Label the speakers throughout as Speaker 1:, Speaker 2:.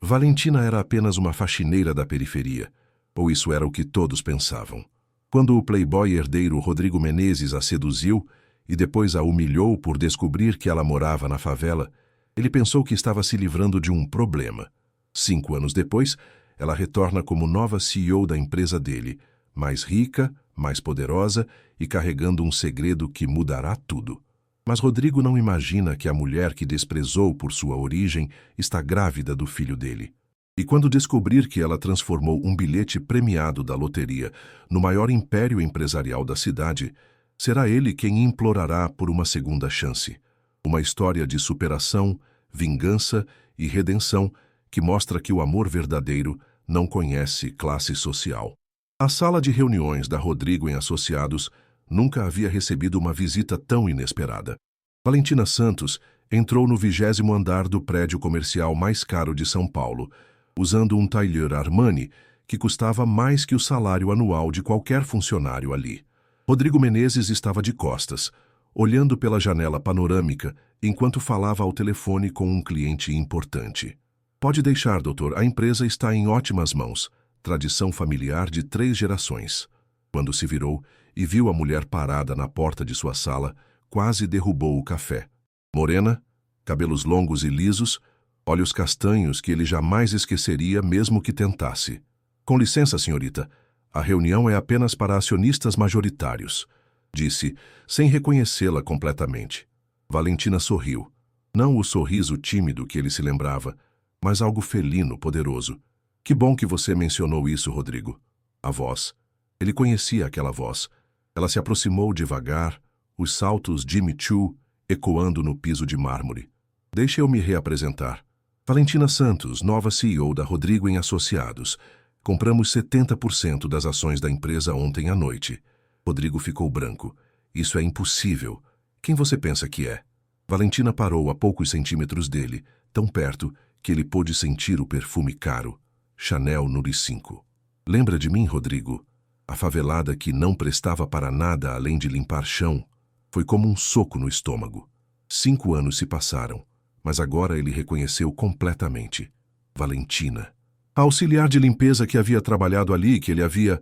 Speaker 1: Valentina era apenas uma faxineira da periferia, ou isso era o que todos pensavam. Quando o playboy herdeiro Rodrigo Menezes a seduziu e depois a humilhou por descobrir que ela morava na favela, ele pensou que estava se livrando de um problema. 5 anos depois, ela retorna como nova CEO da empresa dele, mais rica, mais poderosa e carregando um segredo que mudará tudo. Mas Rodrigo não imagina que a mulher que desprezou por sua origem está grávida do filho dele. E quando descobrir que ela transformou um bilhete premiado da loteria no maior império empresarial da cidade, será ele quem implorará por uma segunda chance. Uma história de superação, vingança e redenção que mostra que o amor verdadeiro não conhece classe social. A sala de reuniões da Rodrigo em Associados nunca havia recebido uma visita tão inesperada. Valentina Santos entrou no 20º andar do prédio comercial mais caro de São Paulo, usando um tailleur Armani que custava mais que o salário anual de qualquer funcionário ali. Rodrigo Menezes estava de costas, olhando pela janela panorâmica enquanto falava ao telefone com um cliente importante. Pode deixar, doutor, a empresa está em ótimas mãos. Tradição familiar de 3 gerações. Quando se virou e viu a mulher parada na porta de sua sala, quase derrubou o café. Morena, cabelos longos e lisos, olhos castanhos que ele jamais esqueceria mesmo que tentasse. Com licença, senhorita, a reunião é apenas para acionistas majoritários, disse, sem reconhecê-la completamente. Valentina sorriu. Não o sorriso tímido que ele se lembrava, mas algo felino, poderoso. Que bom que você mencionou isso, Rodrigo. A voz. Ele conhecia aquela voz. Ela se aproximou devagar, os saltos Jimmy Choo ecoando no piso de mármore. Deixe eu me reapresentar. Valentina Santos, nova CEO da Rodrigo em Associados. Compramos 70% das ações da empresa ontem à noite. Rodrigo ficou branco. Isso é impossível. Quem você pensa que é? Valentina parou a poucos centímetros dele, tão perto que ele pôde sentir o perfume caro. Chanel Número 5. Lembra de mim, Rodrigo? A favelada que não prestava para nada além de limpar chão. Foi como um soco no estômago. 5 anos se passaram, mas agora ele reconheceu completamente. Valentina. A auxiliar de limpeza que havia trabalhado ali, que ele havia...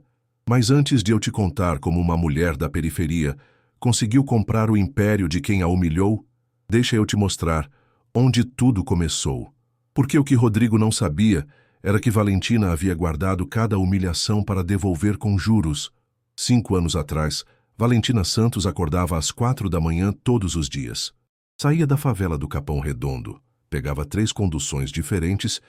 Speaker 1: Mas antes de eu te contar como uma mulher da periferia conseguiu comprar o império de quem a humilhou, deixa eu te mostrar onde tudo começou. Porque o que Rodrigo não sabia era que Valentina havia guardado cada humilhação para devolver com juros. 5 anos atrás, Valentina Santos acordava às 4 da manhã todos os dias. Saía da favela do Capão Redondo, pegava 3 conduções diferentes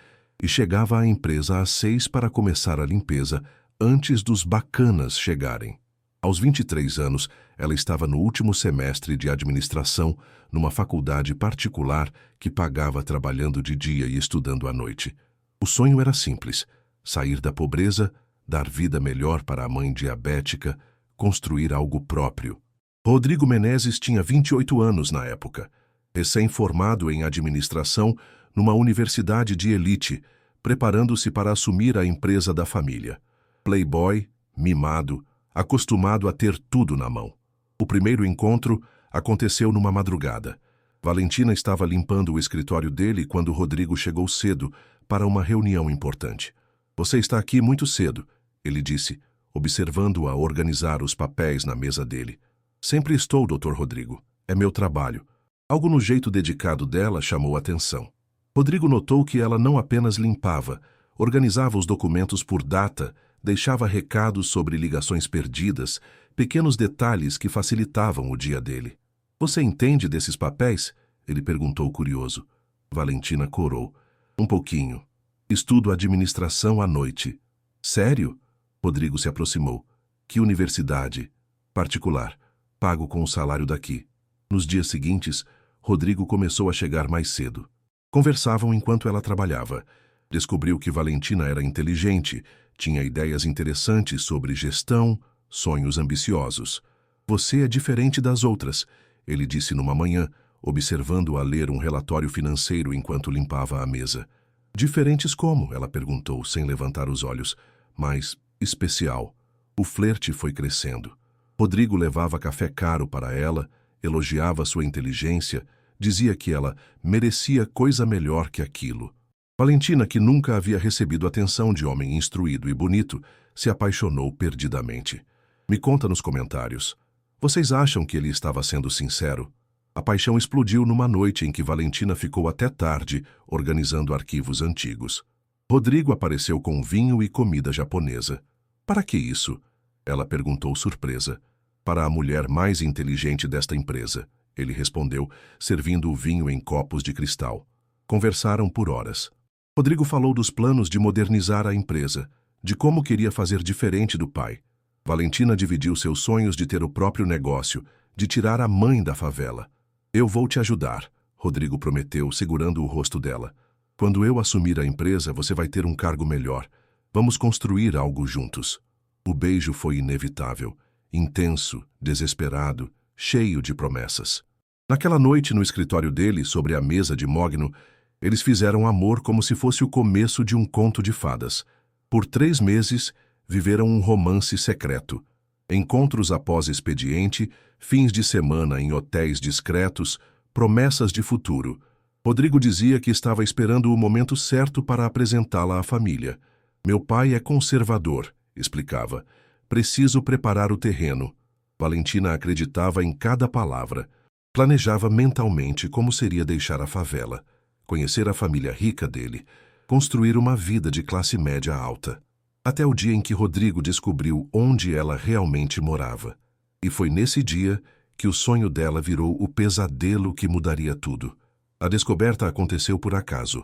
Speaker 1: e chegava à empresa às 6 para começar a limpeza antes dos bacanas chegarem. Aos 23 anos, ela estava no último semestre de administração numa faculdade particular que pagava trabalhando de dia e estudando à noite. O sonho era simples: sair da pobreza, dar vida melhor para a mãe diabética, construir algo próprio. Rodrigo Menezes tinha 28 anos na época, recém-formado em administração numa universidade de elite, preparando-se para assumir a empresa da família. Playboy, mimado, acostumado a ter tudo na mão. O primeiro encontro aconteceu numa madrugada. Valentina estava limpando o escritório dele quando Rodrigo chegou cedo para uma reunião importante. Você está aqui muito cedo, ele disse, observando-a organizar os papéis na mesa dele. Sempre estou, Dr. Rodrigo. É meu trabalho. Algo no jeito dedicado dela chamou a atenção. Rodrigo notou que ela não apenas limpava, organizava os documentos por data, deixava recados sobre ligações perdidas, pequenos detalhes que facilitavam o dia dele. Você entende desses papéis? Ele perguntou curioso. Valentina corou. Um pouquinho. Estudo administração à noite. Sério? Rodrigo se aproximou. Que universidade? Particular. Pago com o salário daqui. Nos dias seguintes, Rodrigo começou a chegar mais cedo. Conversavam enquanto ela trabalhava. Descobriu que Valentina era inteligente, tinha ideias interessantes sobre gestão, sonhos ambiciosos. Você é diferente das outras, ele disse numa manhã, observando-a ler um relatório financeiro enquanto limpava a mesa. Diferentes como? Ela perguntou, sem levantar os olhos. Mas especial. O flerte foi crescendo. Rodrigo levava café caro para ela, elogiava sua inteligência, dizia que ela merecia coisa melhor que aquilo. Valentina, que nunca havia recebido atenção de homem instruído e bonito, se apaixonou perdidamente. Me conta nos comentários. Vocês acham que ele estava sendo sincero? A paixão explodiu numa noite em que Valentina ficou até tarde organizando arquivos antigos. Rodrigo apareceu com vinho e comida japonesa. Para que isso? Ela perguntou surpresa. Para a mulher mais inteligente desta empresa, ele respondeu, servindo o vinho em copos de cristal. Conversaram por horas. Rodrigo falou dos planos de modernizar a empresa, de como queria fazer diferente do pai. Valentina dividiu seus sonhos de ter o próprio negócio, de tirar a mãe da favela. Eu vou te ajudar, Rodrigo prometeu, segurando o rosto dela. Quando eu assumir a empresa, você vai ter um cargo melhor. Vamos construir algo juntos. O beijo foi inevitável, intenso, desesperado, cheio de promessas. Naquela noite, no escritório dele, sobre a mesa de mogno, eles fizeram amor como se fosse o começo de um conto de fadas. Por 3 meses, viveram um romance secreto. Encontros após expediente, fins de semana em hotéis discretos, promessas de futuro. Rodrigo dizia que estava esperando o momento certo para apresentá-la à família. Meu pai é conservador, explicava. Preciso preparar o terreno. Valentina acreditava em cada palavra. Planejava mentalmente como seria deixar a favela, conhecer a família rica dele, construir uma vida de classe média alta. Até o dia em que Rodrigo descobriu onde ela realmente morava. E foi nesse dia que o sonho dela virou o pesadelo que mudaria tudo. A descoberta aconteceu por acaso.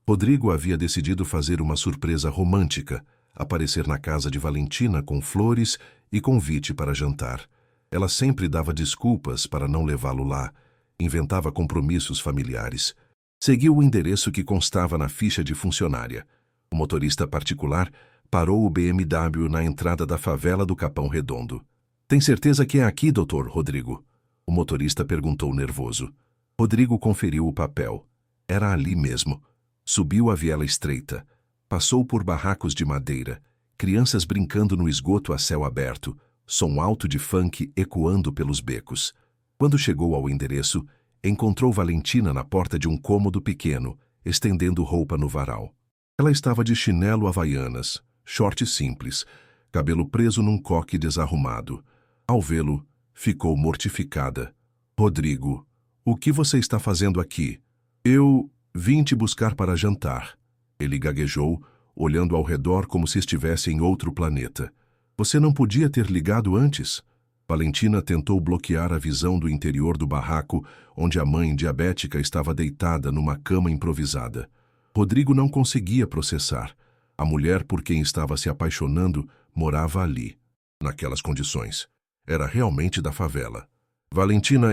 Speaker 1: Rodrigo havia decidido fazer uma surpresa romântica, aparecer na casa de Valentina com flores e convite para jantar. Ela sempre dava desculpas para não levá-lo lá, inventava compromissos familiares. Seguiu o endereço que constava na ficha de funcionária. O motorista particular parou o BMW na entrada da favela do Capão Redondo. Tem certeza que é aqui, Dr. Rodrigo? O motorista perguntou nervoso. Rodrigo conferiu o papel. Era ali mesmo. Subiu a viela estreita. Passou por barracos de madeira, crianças brincando no esgoto a céu aberto, som alto de funk ecoando pelos becos. Quando chegou ao endereço, encontrou Valentina na porta de um cômodo pequeno, estendendo roupa no varal. Ela estava de chinelo havaianas, short simples, cabelo preso num coque desarrumado. Ao vê-lo, ficou mortificada. Rodrigo, o que você está fazendo aqui? Eu vim te buscar para jantar. Ele gaguejou, olhando ao redor como se estivesse em outro planeta. Você não podia ter ligado antes? Valentina tentou bloquear a visão do interior do barraco, onde a mãe diabética estava deitada numa cama improvisada. Rodrigo não conseguia processar. A mulher por quem estava se apaixonando morava ali, naquelas condições. Era realmente da favela. Valentina,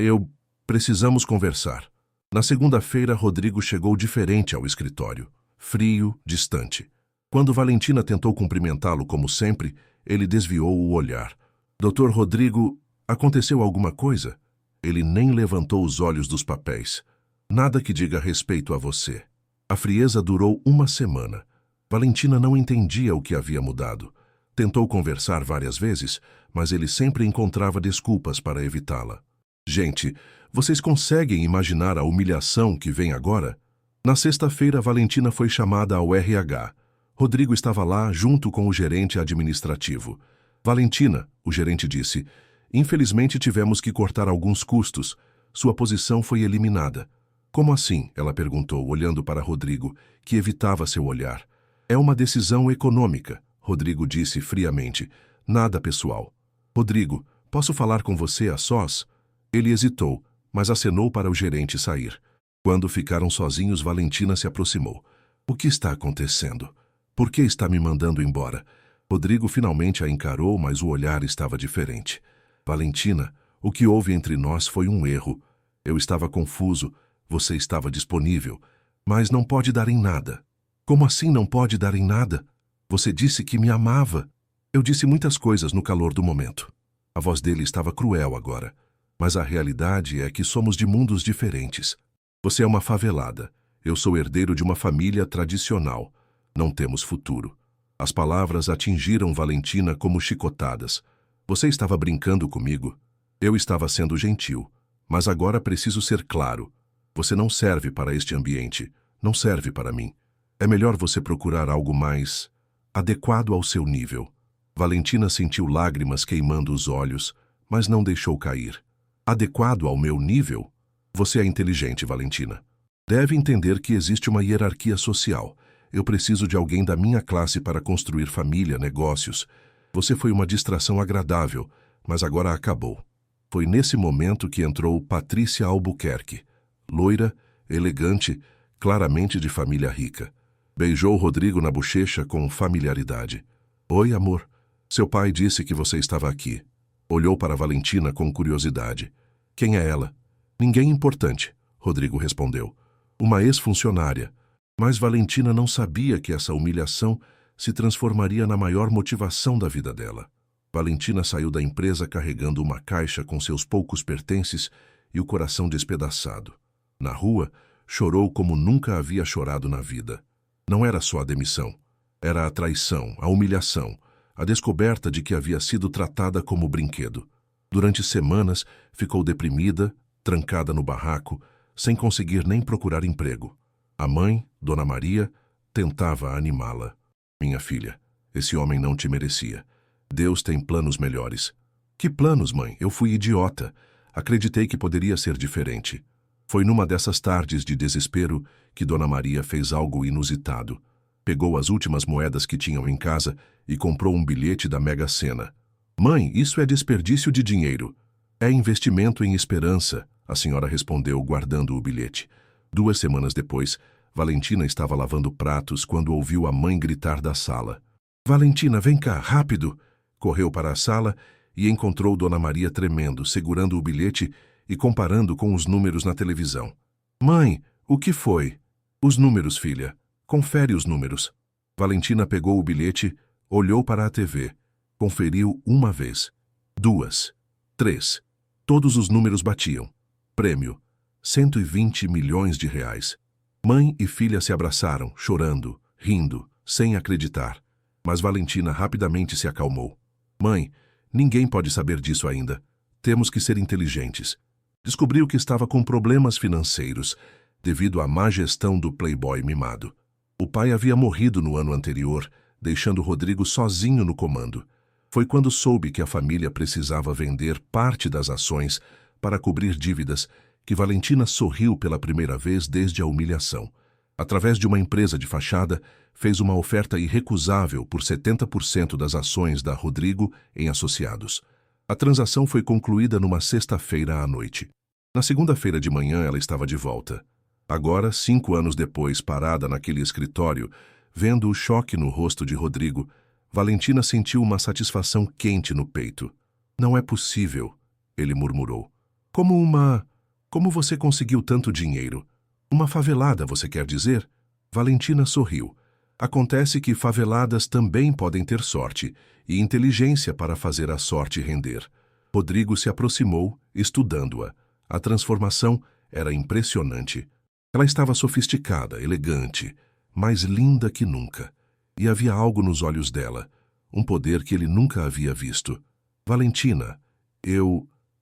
Speaker 1: precisamos conversar. Na segunda-feira, Rodrigo chegou diferente ao escritório. Frio, distante. Quando Valentina tentou cumprimentá-lo como sempre, ele desviou o olhar. Dr. Rodrigo, aconteceu alguma coisa? Ele nem levantou os olhos dos papéis. Nada que diga respeito a você. A frieza durou 1 semana. Valentina não entendia o que havia mudado. Tentou conversar várias vezes, mas ele sempre encontrava desculpas para evitá-la. Gente, vocês conseguem imaginar a humilhação que vem agora? Na sexta-feira, Valentina foi chamada ao RH. Rodrigo estava lá junto com o gerente administrativo. Valentina, o gerente disse, infelizmente tivemos que cortar alguns custos. Sua posição foi eliminada. Como assim? Ela perguntou, olhando para Rodrigo, que evitava seu olhar. É uma decisão econômica, Rodrigo disse friamente. Nada pessoal. Rodrigo, posso falar com você a sós? Ele hesitou, mas acenou para o gerente sair. Quando ficaram sozinhos, Valentina se aproximou. O que está acontecendo? Por que está me mandando embora? Rodrigo finalmente a encarou, mas o olhar estava diferente. Valentina, o que houve entre nós foi um erro. Eu estava confuso, você estava disponível, mas não pode dar em nada. Como assim não pode dar em nada? Você disse que me amava. Eu disse muitas coisas no calor do momento. A voz dele estava cruel agora, mas a realidade é que somos de mundos diferentes. Você é uma favelada. Eu sou herdeiro de uma família tradicional. Não temos futuro. As palavras atingiram Valentina como chicotadas. Você estava brincando comigo? Eu estava sendo gentil. Mas agora preciso ser claro. Você não serve para este ambiente. Não serve para mim. É melhor você procurar algo mais adequado ao seu nível. Valentina sentiu lágrimas queimando os olhos, mas não deixou cair. Adequado ao meu nível? Você é inteligente, Valentina. Deve entender que existe uma hierarquia social. Eu preciso de alguém da minha classe para construir família, negócios. Você foi uma distração agradável, mas agora acabou. Foi nesse momento que entrou Patrícia Albuquerque, loira, elegante, claramente de família rica. Beijou Rodrigo na bochecha com familiaridade. Oi, amor. Seu pai disse que você estava aqui. Olhou para Valentina com curiosidade. Quem é ela? Ninguém importante, Rodrigo respondeu. Uma ex-funcionária. Mas Valentina não sabia que essa humilhação se transformaria na maior motivação da vida dela. Valentina saiu da empresa carregando uma caixa com seus poucos pertences e o coração despedaçado. Na rua, chorou como nunca havia chorado na vida. Não era só a demissão. Era a traição, a humilhação, a descoberta de que havia sido tratada como brinquedo. Durante semanas, ficou deprimida, trancada no barraco, sem conseguir nem procurar emprego. A mãe, Dona Maria, tentava animá-la. Minha filha, esse homem não te merecia. Deus tem planos melhores. Que planos, mãe? Eu fui idiota. Acreditei que poderia ser diferente. Foi numa dessas tardes de desespero que Dona Maria fez algo inusitado. Pegou as últimas moedas que tinham em casa e comprou um bilhete da Mega Sena. Mãe, isso é desperdício de dinheiro. É investimento em esperança, a senhora respondeu, guardando o bilhete. 2 semanas depois, Valentina estava lavando pratos quando ouviu a mãe gritar da sala. Valentina, vem cá, rápido! Correu para a sala e encontrou Dona Maria tremendo, segurando o bilhete e comparando com os números na televisão. Mãe, o que foi? Os números, filha. Confere os números. Valentina pegou o bilhete, olhou para a TV. Conferiu 1 vez, 2, 3. Todos os números batiam. Prêmio: 120 milhões de reais. Mãe e filha se abraçaram, chorando, rindo, sem acreditar. Mas Valentina rapidamente se acalmou. Mãe, ninguém pode saber disso ainda. Temos que ser inteligentes. Descobriu que estava com problemas financeiros, devido à má gestão do playboy mimado. O pai havia morrido no ano anterior, deixando Rodrigo sozinho no comando. Foi quando soube que a família precisava vender parte das ações para cobrir dívidas que Valentina sorriu pela primeira vez desde a humilhação. Através de uma empresa de fachada, fez uma oferta irrecusável por 70% das ações da Rodrigo em associados. A transação foi concluída numa sexta-feira à noite. Na segunda-feira de manhã ela estava de volta. Agora, 5 anos depois, parada naquele escritório, vendo o choque no rosto de Rodrigo, Valentina sentiu uma satisfação quente no peito. Não é possível, ele murmurou. Como você conseguiu tanto dinheiro? Uma favelada, você quer dizer? Valentina sorriu. Acontece que faveladas também podem ter sorte e inteligência para fazer a sorte render. Rodrigo se aproximou, estudando-a. A transformação era impressionante. Ela estava sofisticada, elegante, mais linda que nunca. E havia algo nos olhos dela, um poder que ele nunca havia visto. Valentina,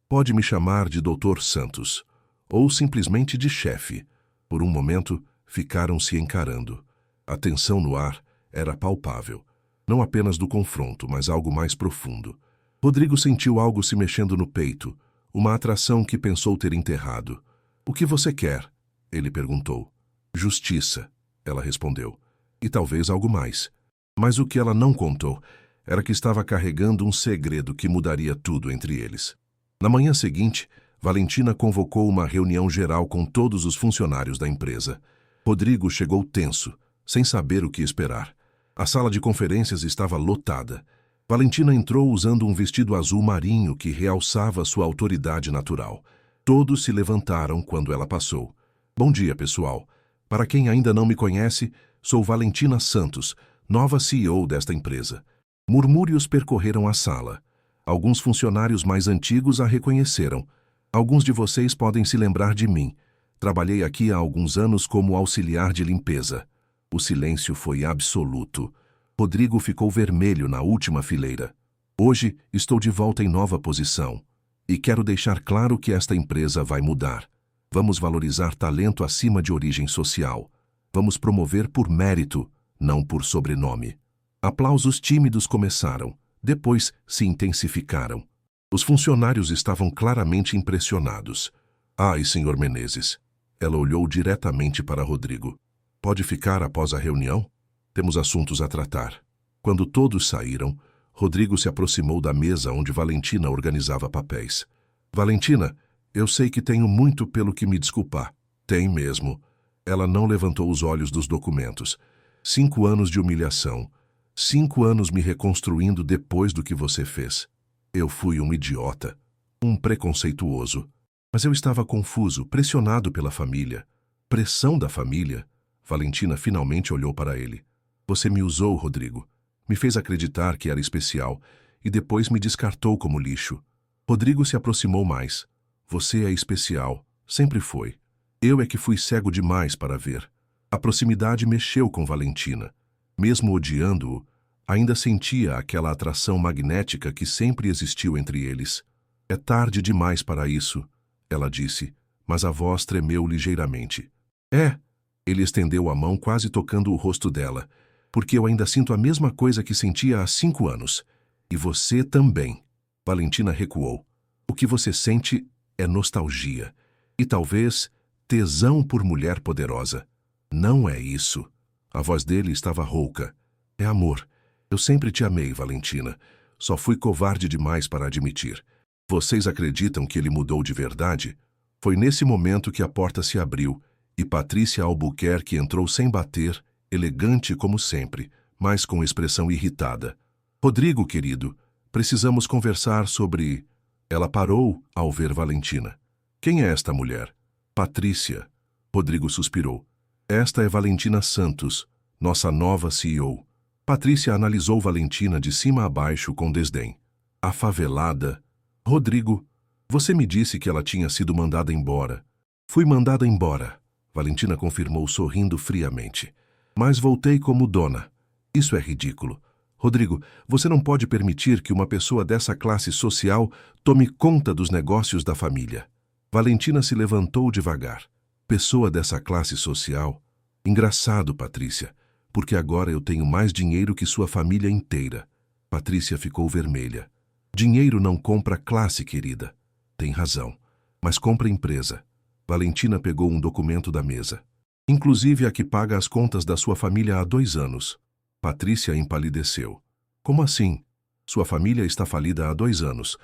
Speaker 1: pode me chamar de Dr. Santos, ou simplesmente de chefe. Por um momento, ficaram se encarando. A tensão no ar era palpável, não apenas do confronto, mas algo mais profundo. Rodrigo sentiu algo se mexendo no peito, uma atração que pensou ter enterrado. O que você quer? Ele perguntou. Justiça, ela respondeu. E talvez algo mais. Mas o que ela não contou era que estava carregando um segredo que mudaria tudo entre eles. Na manhã seguinte, Valentina convocou uma reunião geral com todos os funcionários da empresa. Rodrigo chegou tenso, sem saber o que esperar. A sala de conferências estava lotada. Valentina entrou usando um vestido azul marinho que realçava sua autoridade natural. Todos se levantaram quando ela passou. Bom dia, pessoal. Para quem ainda não me conhece, sou Valentina Santos, nova CEO desta empresa. Murmúrios percorreram a sala. Alguns funcionários mais antigos a reconheceram. Alguns de vocês podem se lembrar de mim. Trabalhei aqui há alguns anos como auxiliar de limpeza. O silêncio foi absoluto. Rodrigo ficou vermelho na última fileira. Hoje estou de volta em nova posição. E quero deixar claro que esta empresa vai mudar. Vamos valorizar talento acima de origem social. Vamos promover por mérito, não por sobrenome. Aplausos tímidos começaram, depois se intensificaram. Os funcionários estavam claramente impressionados. Ai, Sr. Menezes. Ela olhou diretamente para Rodrigo. Pode ficar após a reunião? Temos assuntos a tratar. Quando todos saíram, Rodrigo se aproximou da mesa onde Valentina organizava papéis. Valentina, eu sei que tenho muito pelo que me desculpar. Tem mesmo. Ela não levantou os olhos dos documentos. 5 anos de humilhação. 5 anos me reconstruindo depois do que você fez. Eu fui um idiota. Um preconceituoso. Mas eu estava confuso, pressionado pela família. Pressão da família? Valentina finalmente olhou para ele. Você me usou, Rodrigo. Me fez acreditar que era especial e depois me descartou como lixo. Rodrigo se aproximou mais. Você é especial. Sempre foi. Eu é que fui cego demais para ver. A proximidade mexeu com Valentina. Mesmo odiando-o, ainda sentia aquela atração magnética que sempre existiu entre eles. É tarde demais para isso, ela disse, mas a voz tremeu ligeiramente. É. Ele estendeu a mão quase tocando o rosto dela, porque eu ainda sinto a mesma coisa que sentia há 5 anos. E você também. Valentina recuou. O que você sente é nostalgia. E talvez tesão por mulher poderosa. Não é isso. A voz dele estava rouca. É amor. Eu sempre te amei, Valentina. Só fui covarde demais para admitir. Vocês acreditam que ele mudou de verdade? Foi nesse momento que a porta se abriu e Patrícia Albuquerque entrou sem bater, elegante como sempre, mas com expressão irritada. Rodrigo, querido, precisamos conversar sobre... Ela parou ao ver Valentina. Quem é esta mulher? Patrícia. Rodrigo suspirou. Esta é Valentina Santos, nossa nova CEO. Patrícia analisou Valentina de cima a baixo com desdém. A favelada. Rodrigo, você me disse que ela tinha sido mandada embora. Fui mandada embora, Valentina confirmou sorrindo friamente. Mas voltei como dona. Isso é ridículo. Rodrigo, você não pode permitir que uma pessoa dessa classe social tome conta dos negócios da família. Valentina se levantou devagar. Pessoa dessa classe social? Engraçado, Patrícia, porque agora eu tenho mais dinheiro que sua família inteira. Patrícia ficou vermelha. Dinheiro não compra classe, querida. Tem razão, mas compra empresa. Valentina pegou um documento da mesa. Inclusive a que paga as contas da sua família há 2 anos. Patrícia empalideceu. Como assim? Sua família está falida há 2 anos.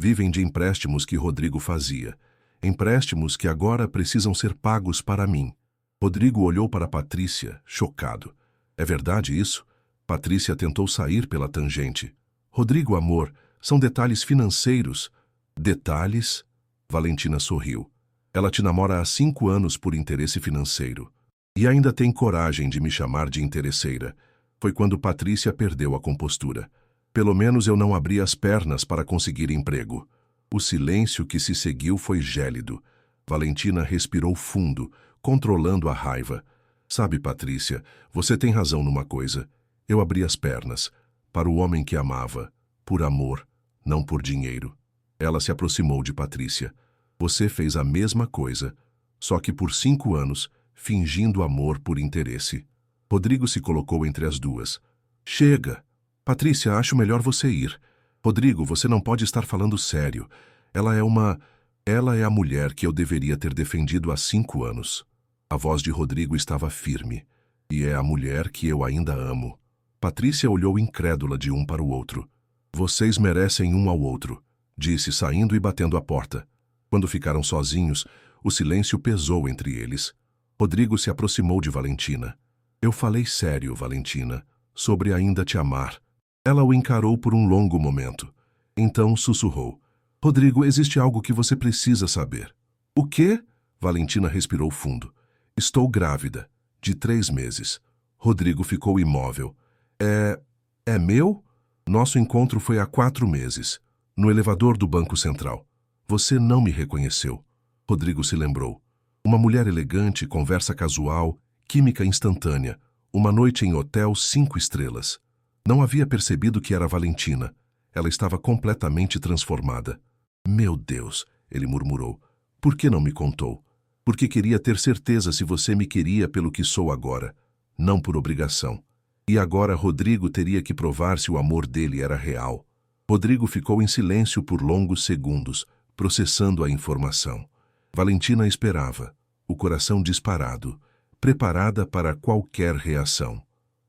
Speaker 1: Vivem de empréstimos que Rodrigo fazia. Empréstimos que agora precisam ser pagos para mim. Rodrigo olhou para Patrícia, chocado. É verdade isso? Patrícia tentou sair pela tangente. Rodrigo, amor, são detalhes financeiros. Detalhes? Valentina sorriu. Ela te namora há 5 anos por interesse financeiro. E ainda tem coragem de me chamar de interesseira. Foi quando Patrícia perdeu a compostura. Pelo menos eu não abri as pernas para conseguir emprego. O silêncio que se seguiu foi gélido. Valentina respirou fundo, controlando a raiva. Sabe, Patrícia, você tem razão numa coisa. Eu abri as pernas. Para o homem que amava. Por amor, não por dinheiro. Ela se aproximou de Patrícia. Você fez a mesma coisa, só que por 5 anos, fingindo amor por interesse. Rodrigo se colocou entre as duas. Chega! Patrícia, acho melhor você ir. Rodrigo, você não pode estar falando sério. Ela é a mulher que eu deveria ter defendido há 5 anos. A voz de Rodrigo estava firme. E é a mulher que eu ainda amo. Patrícia olhou incrédula de um para o outro. Vocês merecem um ao outro, disse saindo e batendo a porta. Quando ficaram sozinhos, o silêncio pesou entre eles. Rodrigo se aproximou de Valentina. Eu falei sério, Valentina, sobre ainda te amar. Ela o encarou por um longo momento. Então sussurrou. Rodrigo, existe algo que você precisa saber. O quê? Valentina respirou fundo. Estou grávida, de 3 meses. Rodrigo ficou imóvel. É meu? Nosso encontro foi há 4 meses, no elevador do Banco Central. Você não me reconheceu. Rodrigo se lembrou. Uma mulher elegante, conversa casual, química instantânea. Uma noite em hotel 5 estrelas. Não havia percebido que era Valentina. Ela estava completamente transformada. Meu Deus, ele murmurou. Por que não me contou? Porque queria ter certeza se você me queria pelo que sou agora, não por obrigação. E agora Rodrigo teria que provar se o amor dele era real. Rodrigo ficou em silêncio por longos segundos, processando a informação. Valentina esperava, o coração disparado, preparada para qualquer reação.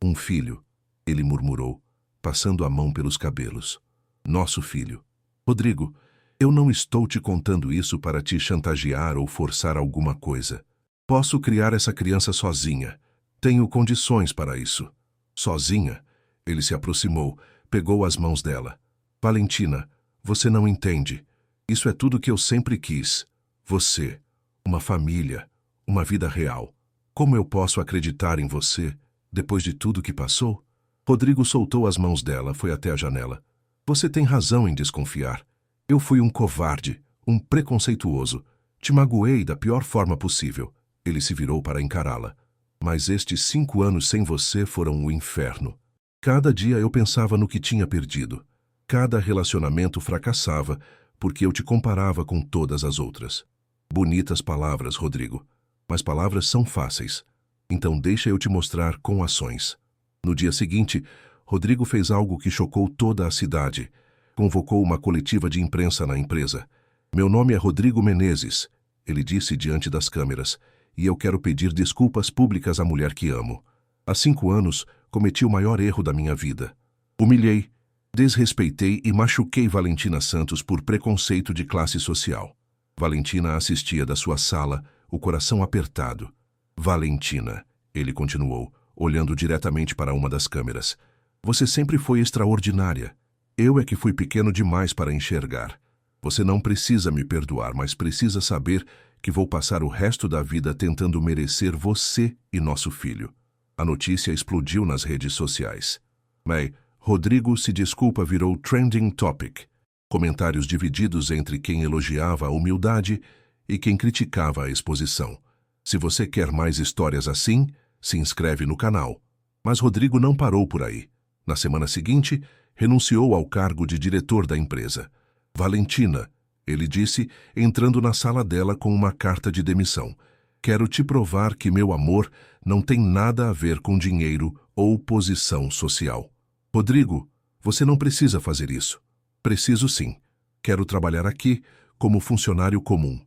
Speaker 1: Um filho, ele murmurou, passando a mão pelos cabelos. Nosso filho. Rodrigo, eu não estou te contando isso para te chantagear ou forçar alguma coisa. Posso criar essa criança sozinha. Tenho condições para isso. Sozinha? Ele se aproximou, pegou as mãos dela. Valentina, você não entende. Isso é tudo que eu sempre quis. Você, uma família, uma vida real. Como eu posso acreditar em você, depois de tudo que passou? Rodrigo soltou as mãos dela, foi até a janela. Você tem razão em desconfiar. Eu fui um covarde, um preconceituoso. Te magoei da pior forma possível. Ele se virou para encará-la. Mas estes 5 anos sem você foram um inferno. Cada dia eu pensava no que tinha perdido. Cada relacionamento fracassava porque eu te comparava com todas as outras. Bonitas palavras, Rodrigo. Mas palavras são fáceis. Então deixa eu te mostrar com ações. No dia seguinte, Rodrigo fez algo que chocou toda a cidade. Convocou uma coletiva de imprensa na empresa. Meu nome é Rodrigo Menezes, ele disse diante das câmeras, e eu quero pedir desculpas públicas à mulher que amo. Há 5 anos, cometi o maior erro da minha vida. Humilhei, desrespeitei e machuquei Valentina Santos por preconceito de classe social. Valentina assistia da sua sala, o coração apertado. Valentina, ele continuou, olhando diretamente para uma das câmeras. Você sempre foi extraordinária. Eu é que fui pequeno demais para enxergar. Você não precisa me perdoar, mas precisa saber que vou passar o resto da vida tentando merecer você e nosso filho. A notícia explodiu nas redes sociais. Mas Rodrigo se desculpa virou trending topic. Comentários divididos entre quem elogiava a humildade e quem criticava a exposição. Se você quer mais histórias assim, se inscreve no canal. Mas Rodrigo não parou por aí. Na semana seguinte, renunciou ao cargo de diretor da empresa. Valentina, ele disse, entrando na sala dela com uma carta de demissão. Quero te provar que meu amor não tem nada a ver com dinheiro ou posição social. Rodrigo, você não precisa fazer isso. Preciso sim. Quero trabalhar aqui como funcionário comum.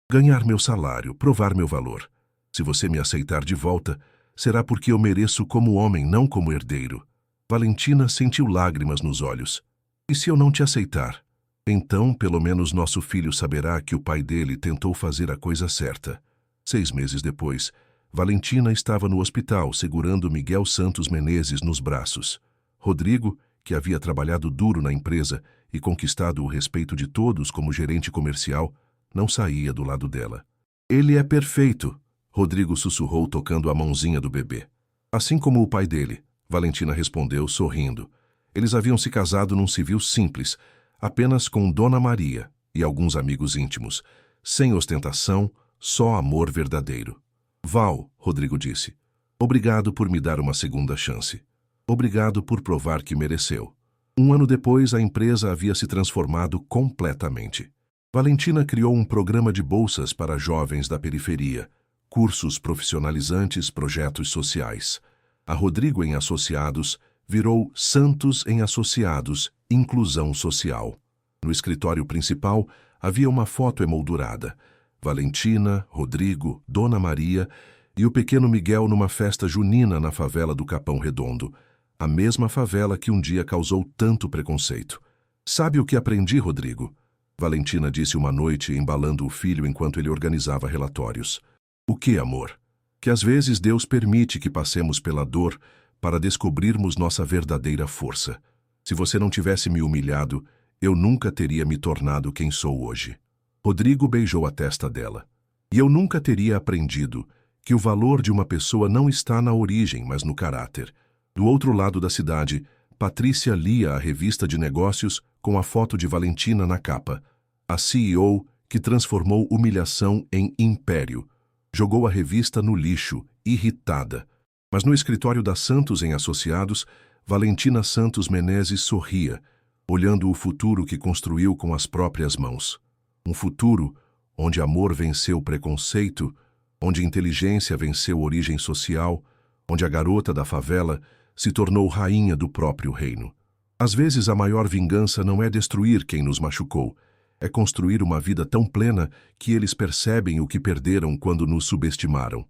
Speaker 1: Ganhar meu salário, provar meu valor. Se você me aceitar de volta, será porque eu mereço como homem, não como herdeiro. Valentina sentiu lágrimas nos olhos. E se eu não te aceitar? Então, pelo menos nosso filho saberá que o pai dele tentou fazer a coisa certa. 6 meses depois, Valentina estava no hospital segurando Miguel Santos Menezes nos braços. Rodrigo, que havia trabalhado duro na empresa e conquistado o respeito de todos como gerente comercial, não saía do lado dela. Ele é perfeito, Rodrigo sussurrou tocando a mãozinha do bebê. Assim como o pai dele, Valentina respondeu sorrindo. Eles haviam se casado num civil simples, apenas com Dona Maria e alguns amigos íntimos, sem ostentação, só amor verdadeiro. Val, Rodrigo disse, obrigado por me dar uma segunda chance. Obrigado por provar que mereceu. 1 ano depois, a empresa havia se transformado completamente. Valentina criou um programa de bolsas para jovens da periferia, cursos profissionalizantes, projetos sociais. A Rodrigo em Associados virou Santos em Associados, Inclusão Social. No escritório principal havia uma foto emoldurada. Valentina, Rodrigo, Dona Maria e o pequeno Miguel numa festa junina na favela do Capão Redondo, a mesma favela que um dia causou tanto preconceito. Sabe o que aprendi, Rodrigo? Valentina disse uma noite, embalando o filho enquanto ele organizava relatórios. O que, amor? Que às vezes Deus permite que passemos pela dor para descobrirmos nossa verdadeira força. Se você não tivesse me humilhado, eu nunca teria me tornado quem sou hoje. Rodrigo beijou a testa dela. E eu nunca teria aprendido que o valor de uma pessoa não está na origem, mas no caráter. Do outro lado da cidade, Patrícia lia a revista de negócios com a foto de Valentina na capa. A CEO que transformou humilhação em império. Jogou a revista no lixo, irritada. Mas no escritório da Santos em Associados, Valentina Santos Menezes sorria, olhando o futuro que construiu com as próprias mãos. Um futuro onde amor venceu preconceito, onde inteligência venceu origem social, onde a garota da favela se tornou rainha do próprio reino. Às vezes a maior vingança não é destruir quem nos machucou, é construir uma vida tão plena que eles percebem o que perderam quando nos subestimaram.